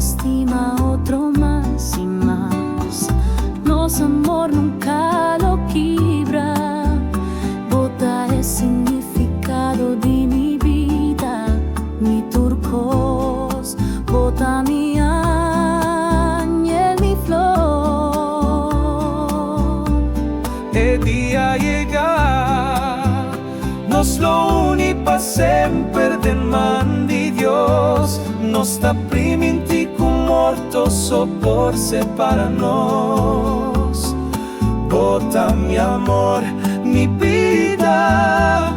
lastima otro más y más. Nos amor nunca lo quebra. Bota el significado de mi vida, mi turcos, bota mi ángel, mi flor. El día llega, nos lo uni pa' sempre del man di Dios. Non sta prima in ti con morto sopporse para nos. Bota mi amor, mi vida,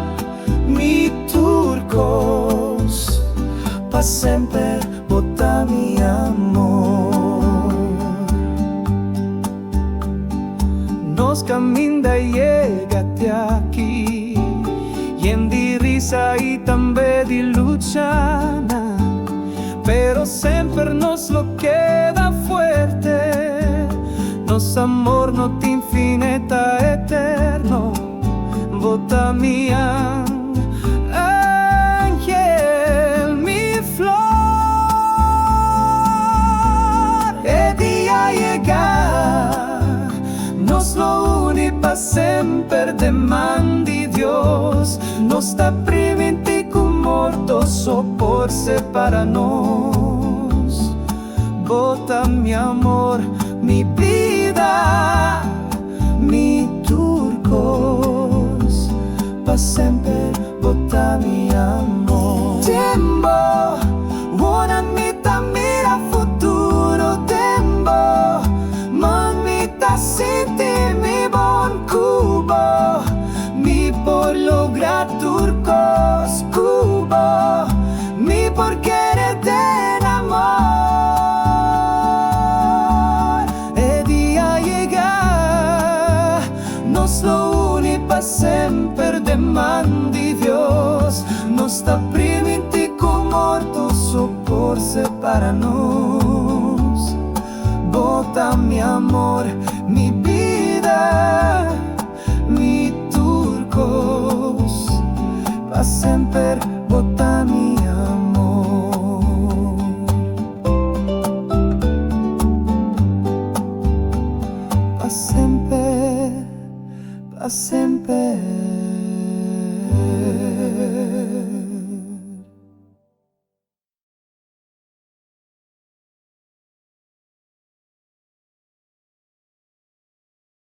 mi turcos, pa' sempre bota mi amor. Nos caminda y llegate aquí, y en di risa y también di luchana, pero siempre nos lo queda fuerte. Nos amor no te infinita eterno, bota mi ángel, mi flor. El día llega, nos lo uni pa' sempre de man di Dios. Nos sta prima in ti con morto sopporse para nos. Bota mi amor, mi vida, mi turcos, pa' sempre bota mi amor. Tembo, buona mita mira futuro. Tembo, mamita sinti mi bon cubo, mi por lograr turcos cubo, mi por querer ten amor. El día llega, nos lo uni pa' sempre de man di Dios. Nos sta prima in ti con morto sopporse para nos. Bota mi amor, mi vida, mi turcos, pa' sempre